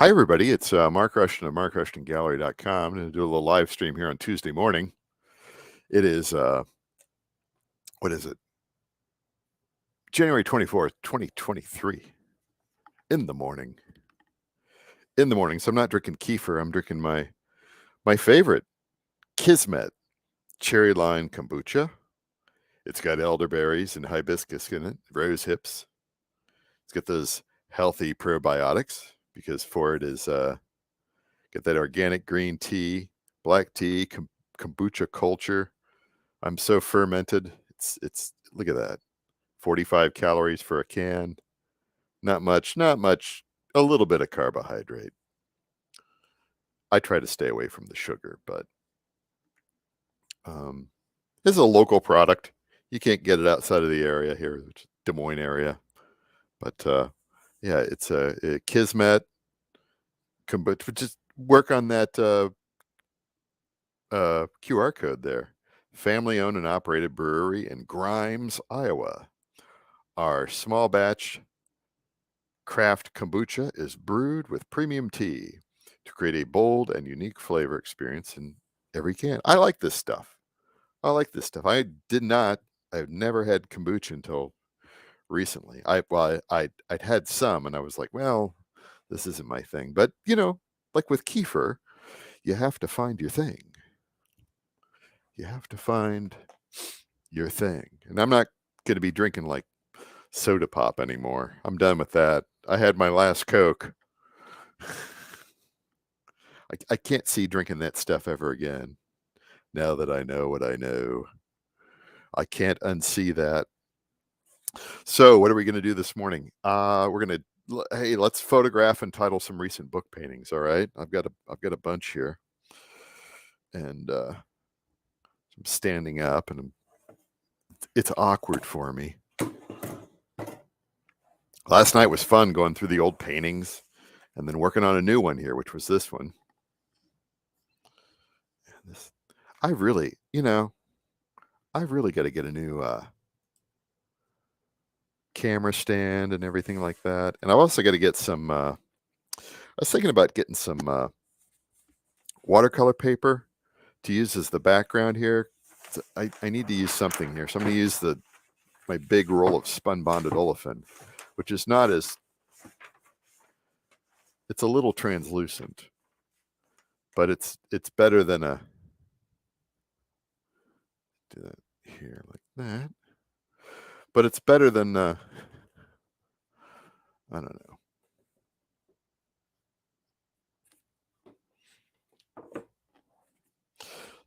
Hi, everybody. It's Mark Rushton of markrushtongallery.com. I'm going to do a little live stream here on Tuesday morning. It is, what is it? January 24th, 2023, in the morning. So I'm not drinking Kefir. I'm drinking my favorite, Kismet cherry lime kombucha. It's got elderberries and hibiscus in it, rose hips. It's got those healthy probiotics because for it is get that organic green tea, black tea, kombucha culture. I'm so fermented. It's look at that. 45 calories for a can. Not much, a little bit of carbohydrate. I try to stay away from the sugar, but this is a local product. You can't get it outside of the area here, Des Moines area. But yeah, it's a Kismet kombucha. Just work on that QR code there. Family-owned and operated brewery in Grimes, Iowa. Our small batch craft kombucha is brewed with premium tea to create a bold and unique flavor experience in every can. I like this stuff. I've never had kombucha until recently. I'd had some and I was like, well, this isn't my thing. But like with kefir, you have to find your thing. You have to find your thing. And I'm not going to be drinking like soda pop anymore. I'm done with that. I had my last Coke. I can't see drinking that stuff ever again. Now that I know what I know, I can't unsee that. So, what are we going to do this morning? Hey, let's photograph and title some recent book paintings. All right, I've got a bunch here, and I'm standing up, and it's awkward for me. Last night was fun going through the old paintings, and then working on a new one here, which was this one. I've really got to get a new camera stand and everything like that. And I've also got to get some, I was thinking about getting some watercolor paper to use as the background here. I need to use something here. So I'm going to use my big roll of spun bonded olefin, which is not as, it's a little translucent, but it's better than do that here like that. But it's better than, I don't know.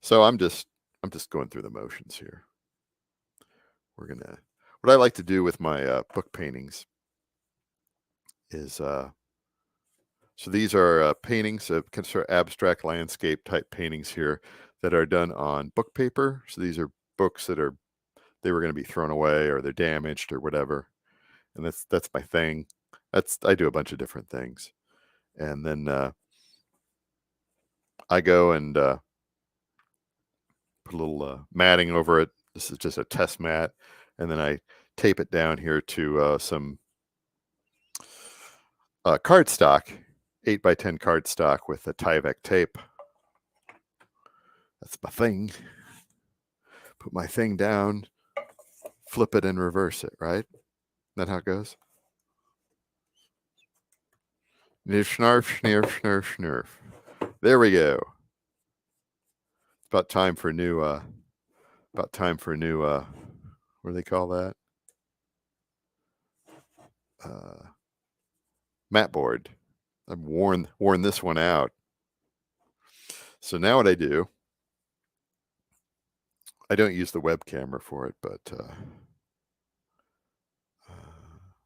So I'm just going through the motions here. What I like to do with my book paintings is, so these are paintings of kind of abstract landscape type paintings here that are done on book paper. So these are books they were going to be thrown away or they're damaged or whatever. And that's my thing. I do a bunch of different things. And then I go and put a little matting over it. This is just a test mat. And then I tape it down here to some cardstock, 8x10 cardstock with a Tyvek tape. That's my thing. Put my thing down, flip it and reverse it, right? Isn't that how it goes? Snarf, snarf, snarf, snarf. There we go. It's about time for new, what do they call that? Mat board. I've worn this one out. So now what I do, I don't use the web camera for it, but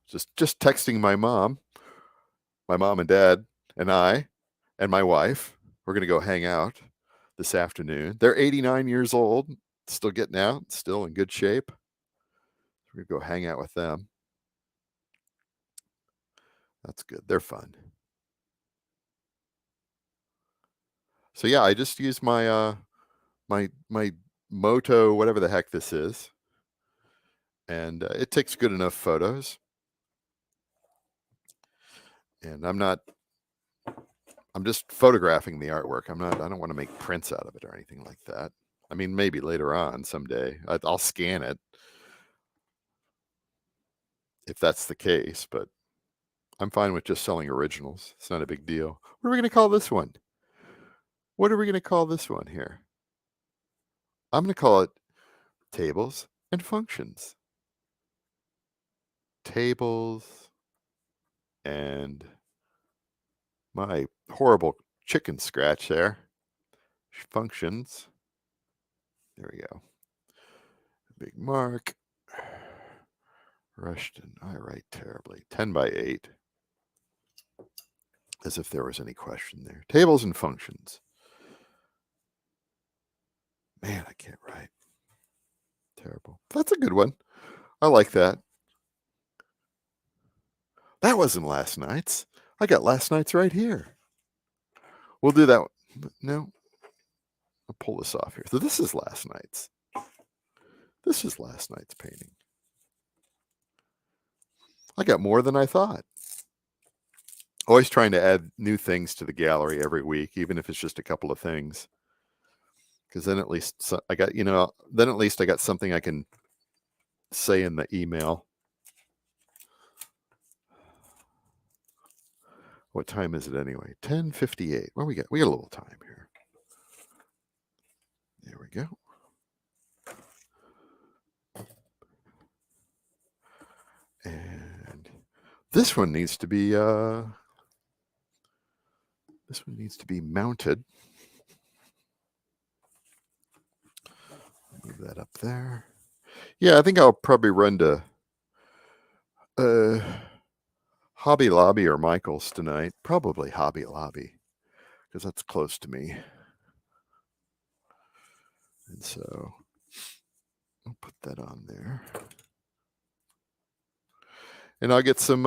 just texting my mom and dad and I and my wife, we're going to go hang out this afternoon. They're 89 years old, still getting out, still in good shape. We're going to go hang out with them. That's good. They're fun. So yeah, I just use my my Moto, whatever the heck this is, and it takes good enough photos. And I'm not I'm just photographing the artwork. I don't want to make prints out of it or anything like that. I mean, maybe later on someday I'll scan it if that's the case, but I'm fine with just selling originals. It's not a big deal. What are we going to call this one? What are we going to call this one here? I'm going to call it Tables and Functions. Tables and my horrible chicken scratch there. Functions. There we go. Big Mark Rushton. I write terribly. 10 by 8. As if there was any question there. Tables and functions. Man, I can't write. Terrible. That's a good one. I like that. That wasn't last night's. I got last night's right here. We'll do that. No. I'll pull this off here. So this is last night's. This is last night's painting. I got more than I thought. Always trying to add new things to the gallery every week, even if it's just a couple of things. Because then at least I got, then at least I got something I can say in the email. What time is it anyway? 10:58. Well, we got a little time here. There we go. And this one needs to be mounted. Move that up there. Yeah, I think I'll probably run to Hobby Lobby or Michael's tonight. Probably Hobby Lobby, because that's close to me. And so I'll put that on there. And I'll get some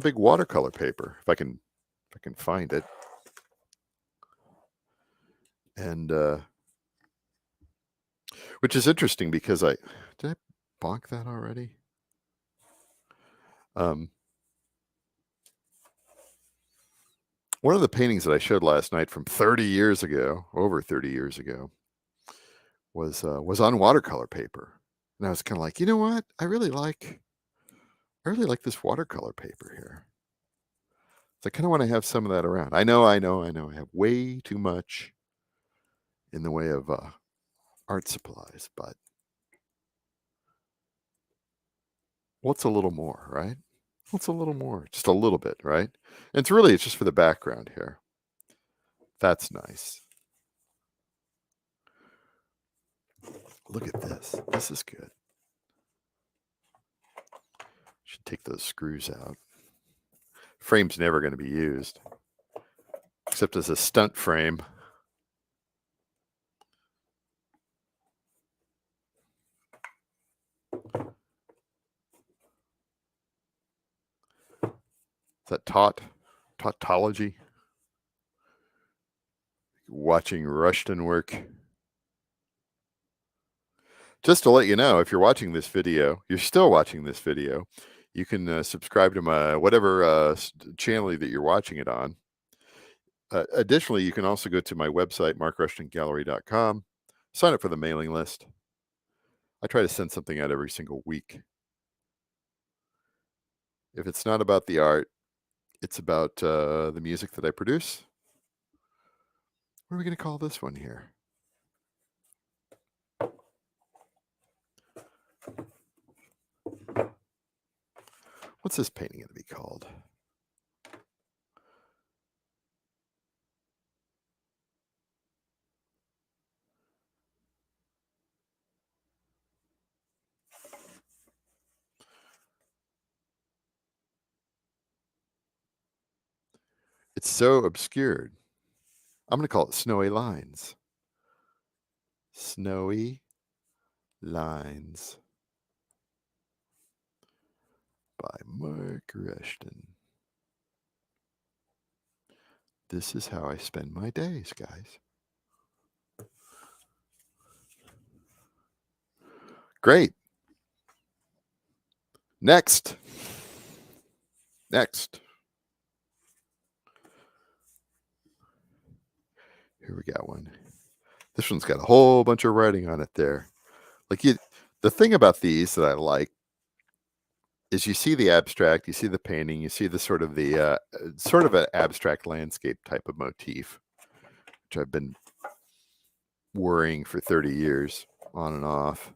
big watercolor paper if I can find it. And which is interesting because did I bonk that already? One of the paintings that I showed last night from 30 years ago, over 30 years ago, was on watercolor paper. And I was kind of like, you know what? I really like this watercolor paper here. So I kind of want to have some of that around. I know. I have way too much in the way of art supplies, but what's a little more, right? What's a little more? Just a little bit, right? And it's just for the background here. That's nice. Look at this. This is good. Should take those screws out. Frame's never going to be used, except as a stunt frame. Is that tautology? Watching Rushton work. Just to let you know, if you're watching this video, you're still watching this video, you can subscribe to my whatever channel that you're watching it on. Additionally, you can also go to my website, markrushtongallery.com, sign up for the mailing list. I try to send something out every single week. If it's not about the art, it's about the music that I produce. What are we going to call this one here? What's this painting going to be called? It's so obscured. I'm going to call it Snowy Lines. Snowy Lines by Mark Rushton. This is how I spend my days, guys. Great. Next. Here we got one. This one's got a whole bunch of writing on it there. Like the thing about these that I like is you see the abstract, you see the painting, you see the sort of an abstract landscape type of motif, which I've been worrying for 30 years on and off.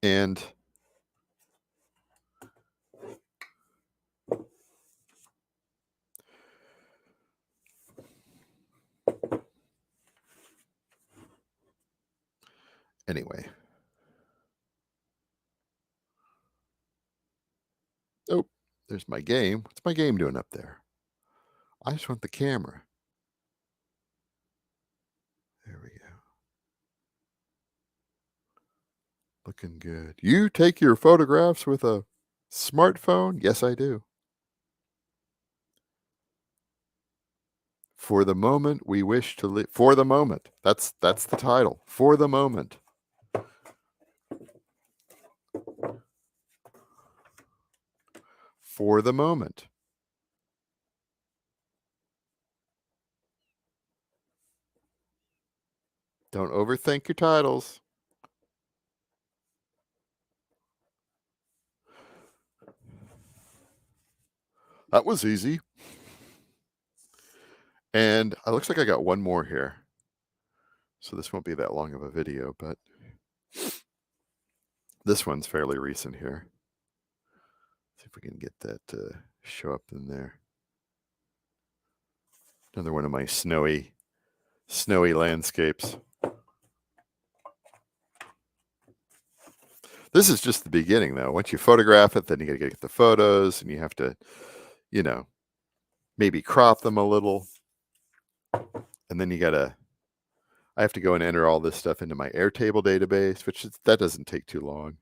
And anyway. Oh, there's my game. What's my game doing up there? I just want the camera. There we go. Looking good. You take your photographs with a smartphone? Yes, I do. For the moment we wish to live. For the moment. That's the title. For the moment. For the moment. Don't overthink your titles. That was easy. And it looks like I got one more here. So this won't be that long of a video, but this one's fairly recent here. See if we can get that to show up in there. Another one of my snowy landscapes. This is just the beginning, though. Once you photograph it, then you got to get the photos, and you have to, maybe crop them a little. And then I have to go and enter all this stuff into my Airtable database, that doesn't take too long.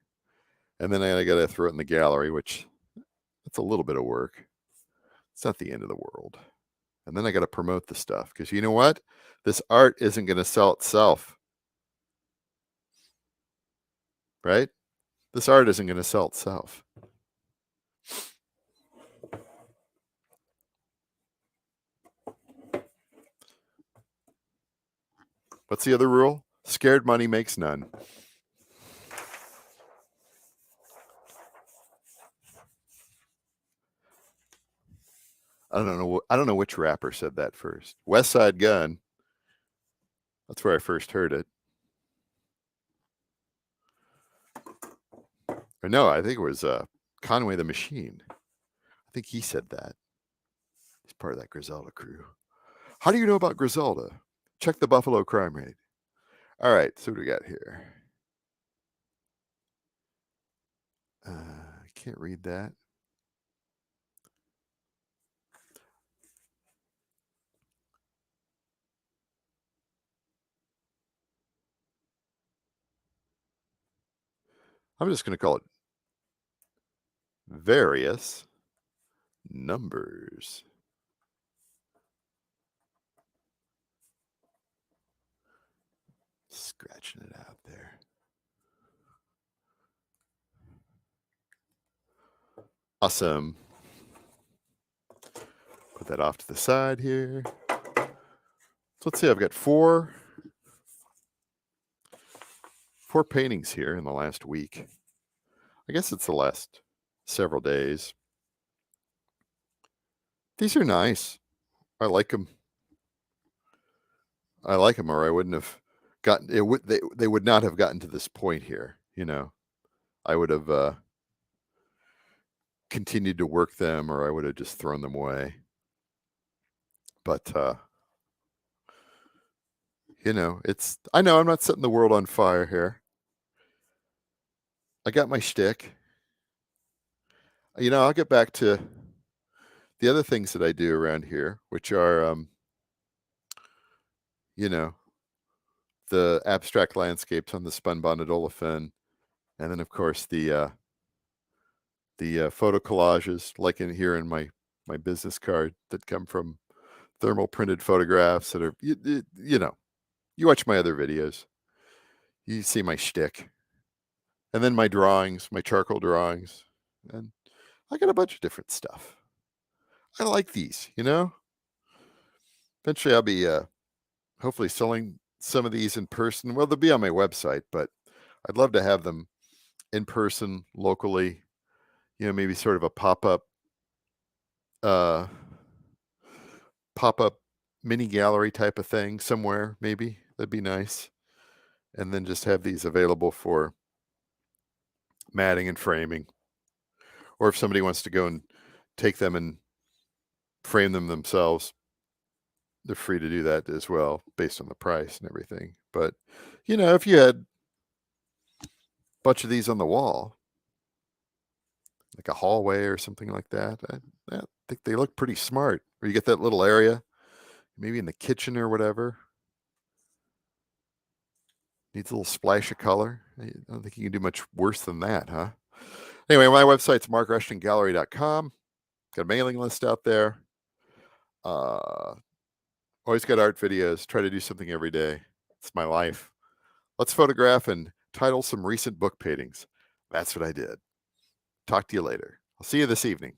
And then I got to throw it in the gallery, which that's a little bit of work. It's not the end of the world. And then I got to promote the stuff because you know what? This art isn't going to sell itself, right? This art isn't going to sell itself. What's the other rule? Scared money makes none. I don't know which rapper said that first. West Side Gun. That's where I first heard it. Or no, I think it was Conway the Machine. I think he said that. He's part of that Griselda crew. How do you know about Griselda? Check the Buffalo crime rate. All right, so what do we got here? I can't read that. I'm just going to call it various numbers. Scratching it out there. Awesome. Put that off to the side here. So let's see, I've got four paintings here in the last week. I guess it's the last several days. These are nice. I like them. Or I wouldn't have gotten it. They would not have gotten to this point here. I would have continued to work them, or I would have just thrown them away. But I know I'm not setting the world on fire here. I got my shtick. I'll get back to the other things that I do around here, which are, the abstract landscapes on the spun bonded olefin, and then of course the photo collages, like in here in my business card, that come from thermal printed photographs that are, you watch my other videos, you see my shtick, and then my drawings, my charcoal drawings, and I got a bunch of different stuff. I like these, Eventually, I'll be hopefully selling some of these in person. Well, they'll be on my website, but I'd love to have them in person locally. Maybe sort of a uh, pop-up mini gallery type of thing somewhere. Maybe that'd be nice. And then just have these available for matting and framing, or if somebody wants to go and take them and frame them themselves, they're free to do that as well, based on the price and everything. But if you had a bunch of these on the wall, like a hallway or something like that, I think they look pretty smart. Or you get that little area, maybe in the kitchen or whatever. Needs a little splash of color. I don't think you can do much worse than that, huh? Anyway, my website's markrushtongallery.com. Got a mailing list out there. Always got art videos. Try to do something every day. It's my life. Let's photograph and title some recent book paintings. That's what I did. Talk to you later. I'll see you this evening.